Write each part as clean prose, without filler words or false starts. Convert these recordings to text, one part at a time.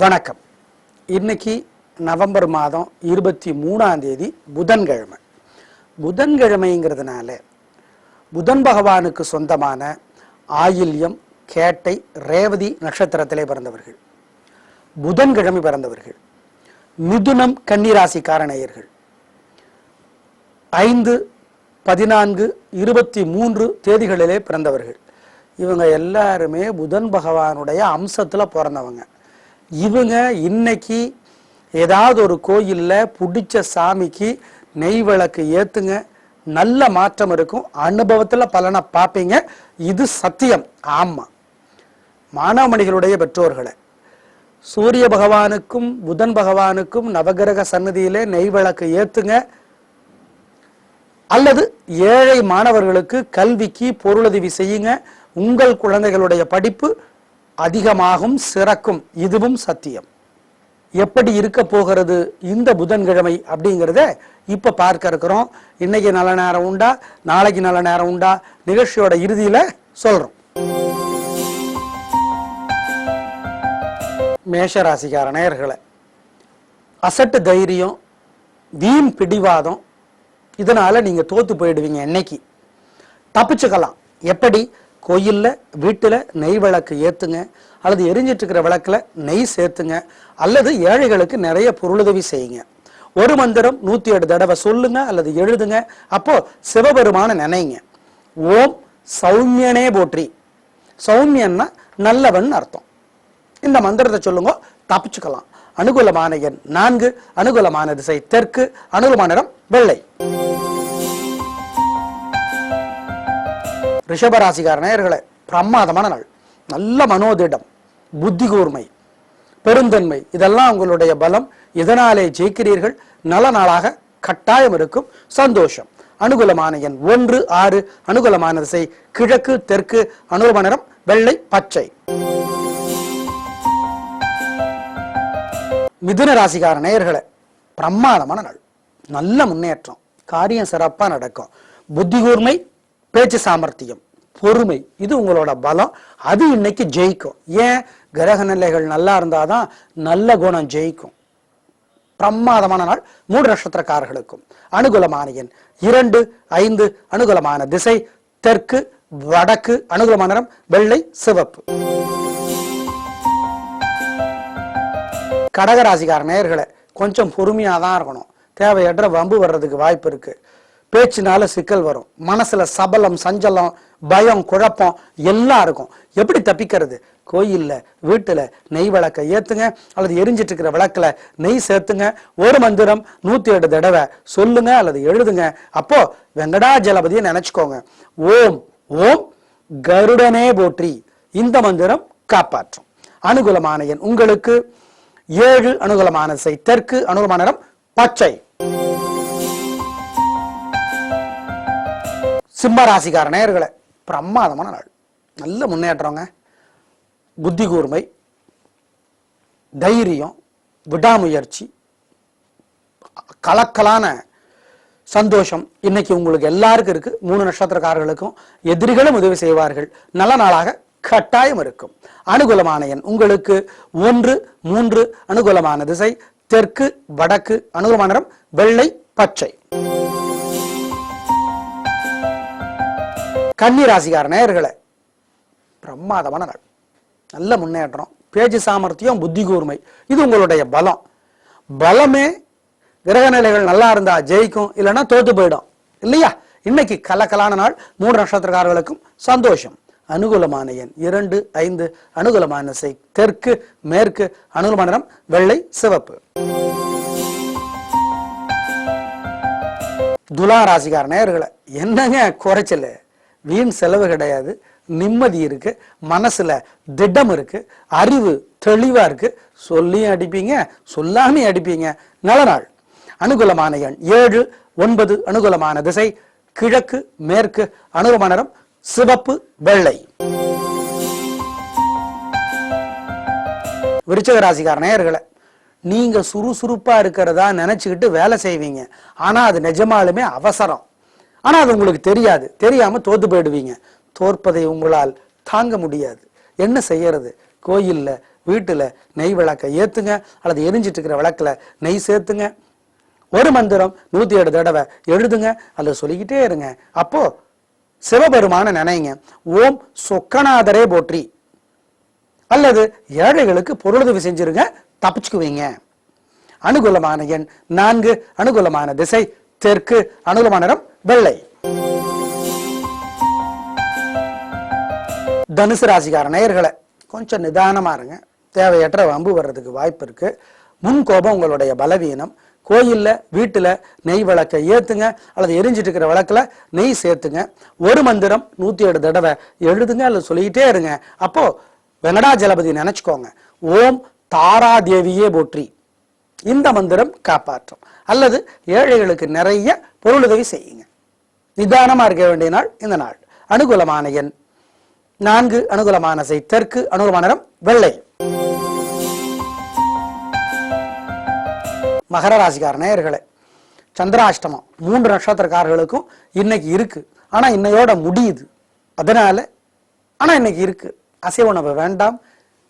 வணக்கம். இன்னைக்கு நவம்பர் மாதம் 23ஆம் தேதி புதன்கிழமை. புதன்கிழமைங்கிறதுனால புதன் பகவானுக்கு சொந்தமான ஆயில்யம், கேட்டை, ரேவதி நட்சத்திரத்திலே பிறந்தவர்கள், புதன்கிழமை பிறந்தவர்கள், மிதுனம் கன்னிராசிக்கார நேயர்கள், 5, 14, 23 தேதிகளிலே பிறந்தவர்கள். இவங்க எல்லாருமே புதன் பகவானுடைய அம்சத்தில் பிறந்தவங்க. இவங்க இன்னைக்கு ஏதாவது ஒரு கோயிலில் பிடிச்ச சாமிக்கு நெய் விளக்கு ஏற்றுங்க, நல்ல மாற்றம் இருக்கும், அனுபவத்தில் பலனை பார்ப்பீங்க. இது சத்தியம். ஆமாம், மானாமணிகளுடைய பெற்றோர்களை சூரிய பகவானுக்கும் புதன் பகவானுக்கும் நவகிரக சன்னதியிலே நெய் விளக்கு ஏற்றுங்க. அல்லது ஏழை மாணவர்களுக்கு கல்விக்கு பொருளுதவி செய்யுங்க. உங்கள் குழந்தைகளுடைய படிப்பு அதிகமாகும், சிறக்கும். இதுவும் சத்தியம். எப்படி இருக்க போகிறது இந்த புதன்கிழமை அப்படிங்கிறத இப்ப பார்க்க இருக்கிறோம். இன்னைக்கு நல்ல நேரம் உண்டா, நாளைக்கு நல்ல நேரம் உண்டா, நிகழ்ச்சியோட இறுதியில சொல்றோம். மேஷராசிக்கார நேயர்களே, அசட்டு தைரியம், வீண் பிடிவாதம், இதனால நீங்க தோத்து போயிடுவீங்க. என்னைக்கு தப்பிச்சுக்கலாம். எப்படி? கோயில்ல வீட்டுல நெய் விளக்கு ஏத்துங்க, அல்லது எரிஞ்சிட்டு இருக்கிற விளக்குல நெய் சேர்த்துங்க, அல்லது ஏழைகளுக்கு நிறைய பொருளுதவி செய்யுங்க. ஒரு மந்திரம் 108 தடவை சொல்லுங்க அல்லது எழுதுங்க. அப்போ சிவபெருமான நினைங்க. ஓம் சௌமியனே போற்றி. சௌமியன்னா நல்லவன் அர்த்தம். இந்த மந்திரத்தை சொல்லுங்க, தப்பிச்சுக்கலாம். அனுகூலமான எண் 4, அனுகூலமான திசை தெற்கு, அனுகூலமான நிறம் வெள்ளை. ரிஷபராசிக்கார நேயர்களே, பிரமாதமான நாள். நல்ல மனோதிடம், புத்தி கூர்மை, பெருந்தன்மை, இதெல்லாம் உங்களுடைய பலம். இதனாலே ஜெயிக்கிறீர்கள். நல்ல நாளாக கட்டாயம் இருக்கும். சந்தோஷம். அனுகூலமான எண் 1, 6, அனுகூலமான திசை கிழக்கு தெற்கு, அனுகூலமான நிறம் வெள்ளை பச்சை. மிதுன ராசிக்கார நேயர்களே, பிரமாதமான நாள். நல்ல முன்னேற்றம், காரியம் சிறப்பா நடக்கும். புத்தி கூர்மை, பேச்சு சாமர்த்தியம், பொறுமை, இது உங்களோட பலம். அது இன்னைக்கு ஜெயிக்கும். ஏன்? கிரக நிலைகள் நல்லா இருந்தாதான் நல்ல குணம் ஜெயிக்கும். பிரமாதமான நாள் 3 நட்சத்திரக்காரர்களுக்கும். அனுகூலமான எண் 2, 5, அனுகூலமான திசை தெற்கு வடக்கு, அனுகூலமான நிறம் வெள்ளை சிவப்பு. கடகராசிக்கார நேயர்களே, கொஞ்சம் பொறுமையாதான் இருக்கணும். தேவையற்ற வம்பு வர்றதுக்கு வாய்ப்பு இருக்கு. பேச்சினால சிக்கல் வரும். மனசுல சபலம், சஞ்சலம், பயம், குழப்பம் எல்லாம் இருக்கும். எப்படி தப்பிக்கிறது? கோயில்ல வீட்டுல நெய் விளக்க ஏத்துங்க, அல்லது எரிஞ்சிட்டு இருக்கிற விளக்குல நெய் சேர்த்துங்க. ஒரு மந்திரம் 108 தடவை சொல்லுங்க அல்லது எழுதுங்க. அப்போ வெங்கடாஜலபதியை நினைச்சுக்கோங்க. ஓம் ஓம் கருடனே போற்றி. இந்த மந்திரம் காப்பாற்றும். அனுகூலமான எண் உங்களுக்கு 7, அனுகூலமான திசை தெற்கு, அனுகூலமான நிறம் பச்சை. சிம்மராசிக்கார நேயர்களே, பிரமாதமான நாள். நல்ல முன்னேற்றங்க. புத்தி கூர்மை, தைரியம், விடாமுயற்சி, கலக்கலான சந்தோஷம் இன்னைக்கு உங்களுக்கு எல்லாருக்கும் இருக்கு. 3 நட்சத்திரக்காரர்களுக்கும். எதிரிகளும் உதவி செய்வார்கள். நல்ல நாளாக கட்டாயம் இருக்கும். அனுகூலமான எண் உங்களுக்கு 1, 3, அனுகூலமான திசை தெற்கு வடக்கு, அனுகூலமான நிறம் வெள்ளை பச்சை. கன்னிராசிக்கார நேயர்களே, பிரமாதமான நாள். நல்ல முன்னேற்றம், பேச்சு சாமர்த்தியம், புத்தி கூர்மை, இது உங்களுடைய பலம். பலமே கிரக நிலைகள் நல்லா இருந்தா ஜெயிக்கும், இல்லைன்னா தோத்து போயிடும் இல்லையா? இன்னைக்கு கலக்கலான நாள். 3 நட்சத்திரக்காரர்களுக்கும் சந்தோஷம். அனுகூலமான எண் 2, 5, அனுகூலமான திசை தெற்கு மேற்கு, அனுகூலமான நிறம் வெள்ளை சிவப்பு. துலா ராசிக்கார நேயர்களே, என்னங்க குறைச்சல்? வீண் செலவு கிடையாது, நிம்மதி இருக்கு, மனசுல திடம் இருக்கு, அறிவு தெளிவா இருக்கு. சொல்லியும் அடிப்பீங்க, சொல்லாமையும் அடிப்பீங்க. நல்ல நாள். அனுகூலமான எண் 7, 9, அனுகூலமான திசை கிழக்கு மேற்கு, அனுகூலமான நிறம் சிவப்பு வெள்ளை. விருச்சிக ராசிக்கார நேயர்களே, நீங்க சுறுசுறுப்பா இருக்கிறதா நினைச்சுக்கிட்டு வேலை செய்வீங்க. ஆனா அது நிஜமாலுமே அவசரம். ஆனா அது உங்களுக்கு தெரியாது. தெரியாம தோத்து போயிடுவீங்க. தோற்பதை உங்களால் தாங்க முடியாது. என்ன செய்யறது? கோயில்ல வீட்டுல நெய் விளக்கை ஏத்துங்க, அல்லது எரிஞ்சிட்டு இருக்கிற விளக்குல நெய் சேர்த்துங்க. ஒரு மந்திரம் 107 தடவை எழுதுங்க அல்லது சொல்லிக்கிட்டே இருங்க. அப்போ சிவபெருமான நினைங்க. ஓம் சொக்கநாதரே போற்றி, அல்லது ஏழைகளுக்கு பொருளுதவி செஞ்சிருங்க, தப்பிச்சுக்குவீங்க. அனுகூலமான எண் 4, அனுகூலமான திசை தெற்கு, அனுகூலமான நிறம் வெள்ளை. தனுசு ராசிக்கார நேயர்களை கொஞ்சம் நிதானமா இருங்க. தேவையற்ற வம்பு வர்றதுக்கு வாய்ப்பு இருக்கு. முன் கோபம் உங்களுடைய பலவீனம். கோயில்ல வீட்டுல நெய் விளக்கை ஏத்துங்க, அல்லது எரிஞ்சிட்டு இருக்கிற விளக்குல நெய் சேர்த்துங்க. ஒரு மந்திரம் 107 தடவை எழுதுங்க அல்லது சொல்லிக்கிட்டே இருங்க. அப்போ வெங்கடாஜலபதி நினைச்சுக்கோங்க. ஓம் தாராதேவியே போற்றி, இந்த மந்திரம் காப்பாற்றும். அல்லது ஏழைகளுக்கு நிறைய பொருளுதவி செய்யுங்க. நிதானமா இருக்க வேண்டிய நாள் இந்த நாள். அனுகூலமான எண் 4, அனுகூலமான திசை தெற்கு, அனுகூலமான நிறம் வெள்ளை. மகர ராசிக்கார நேயர்களே, சந்திராஷ்டமம் 3 நட்சத்திரக்காரர்களுக்கும் இன்னைக்கு இருக்கு. ஆனா இன்னையோட முடியுது. அதனால இன்னைக்கு இருக்கு. அசைவ உணவு வேண்டாம்.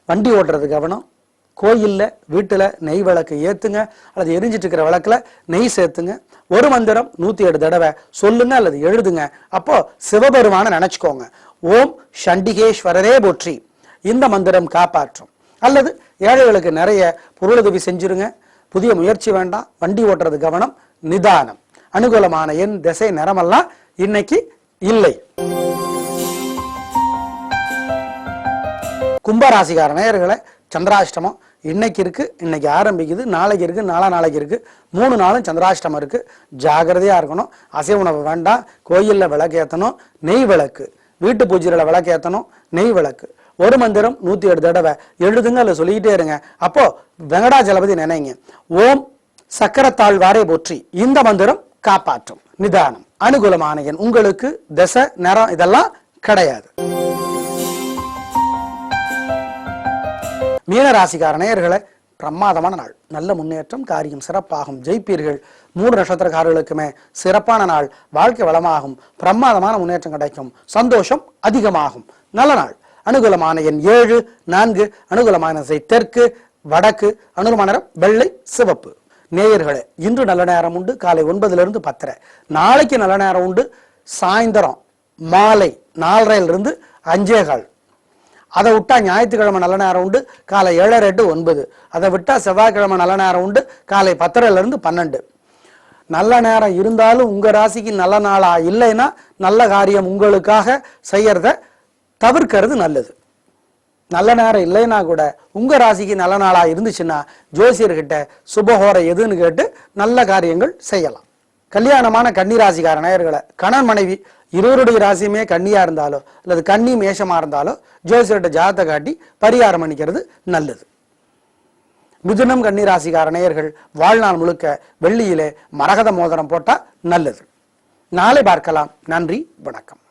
வண்டி ஓட்டுறது கவனம். கோயில்ல வீட்டுல நெய் விளக்கு ஏத்துங்க, அல்லது எரிஞ்சிட்டு இருக்கிற விளக்குல நெய் சேர்த்துங்க. ஒரு மந்திரம் 107 தடவை சொல்லுங்க அல்லது எழுதுங்க. அப்போ சிவபெருமான நினைச்சுக்கோங்க. ஓம் சண்டிகேஸ்வரரே போற்றி, இந்த மந்திரம் காப்பாற்றும். அல்லது ஏழைகளுக்கு நிறைய பொருளுதவி செஞ்சிருங்க. புதிய முயற்சி வேண்டாம். வண்டி ஓட்டுறது கவனம், நிதானம். அனுகூலமான எண் திசை நிறமெல்லாம் இன்னைக்கு இல்லை. கும்பராசிக்கார நேயர்களை, சந்திராஷ்டமம் இன்னைக்கு இருக்கு. இன்னைக்கு ஆரம்பிக்குது. நாளைக்கு இருக்கு, நாளைக்கு இருக்கு. 3 நாளும் சந்திராஷ்டமம் இருக்கு. ஜாகிரதையா இருக்கணும். அசைவ உணவு வேண்டாம். கோயில்ல விளக்கு ஏத்தணும், நெய் விளக்கு. வீட்டு பூஜையில விளக்கு ஏத்தணும், நெய் விளக்கு. ஒரு மந்திரம் 107 தடவை எழுதுங்க அல்ல சொல்லிக்கிட்டே இருங்க. அப்போ வெங்கடாஜலபதி நினைங்க. ஓம் சக்கரத்தாழ்வாரே போற்றி, இந்த மந்திரம் காப்பாற்றும். நிதானம். அனுகூலமான எண் உங்களுக்கு திசை நிறம் இதெல்லாம் கிடையாது. மீன ராசிக்கார நேயர்களை, பிரமாதமான நாள். நல்ல முன்னேற்றம், காரியம் சிறப்பாகும், ஜெயிப்பீர்கள். 3 நட்சத்திரக்காரர்களுக்குமே சிறப்பான நாள். வாழ்க்கை வளமாகும், பிரமாதமான முன்னேற்றம் கிடைக்கும், சந்தோஷம் அதிகமாகும். நல்ல நாள். அனுகூலமான எண் 7, 4, அனுகூலமான திசை தெற்கு, வடக்கு, அனுகூலமான நிறம் வெள்ளை சிவப்பு. நேயர்களே, இன்று நல்ல நேரம் உண்டு காலை 9 to 10. நாளைக்கு நல்ல நேரம் உண்டு சாயந்தரம் மாலை 4:30 to 5:15. அதை விட்டா ஞாயிற்றுக்கிழமை நல்ல நேரம் உண்டு காலை 7:30 to 9. அதை விட்டா செவ்வாய்க்கிழமை நல்ல நேரம் உண்டு காலை 10:30 to 12. நல்ல நேரம் இருந்தாலும் உங்க ராசிக்கு நல்ல நாளா இல்லைன்னா நல்ல காரியம் உங்களுக்காக செய்யறத தவிர்க்கிறது நல்லது. நல்ல நேரம் இல்லைன்னா கூட உங்க ராசிக்கு நல்ல நாளா இருந்துச்சுன்னா ஜோசியர்கிட்ட சுபஹோரை எதுன்னு கேட்டு நல்ல காரியங்கள் செய்யலாம். கல்யாணமான கன்னி ராசிக்கார நேயர்களை, கணவன் மனைவி இருவருடைய ராசியுமே கன்னியா இருந்தாலோ அல்லது கன்னி மேஷமா இருந்தாலோ ஜோசியர்கிட்ட ஜாதகத்தை காட்டி பரிகாரம் பண்ணிக்கிறது நல்லது. மிதுனம் கன்னி ராசிக்கார நேயர்கள் வாழ்நாள் முழுக்க வெள்ளியிலே மரகத மோதிரம் போட்டா நல்லது. நாளை பார்க்கலாம். நன்றி, வணக்கம்.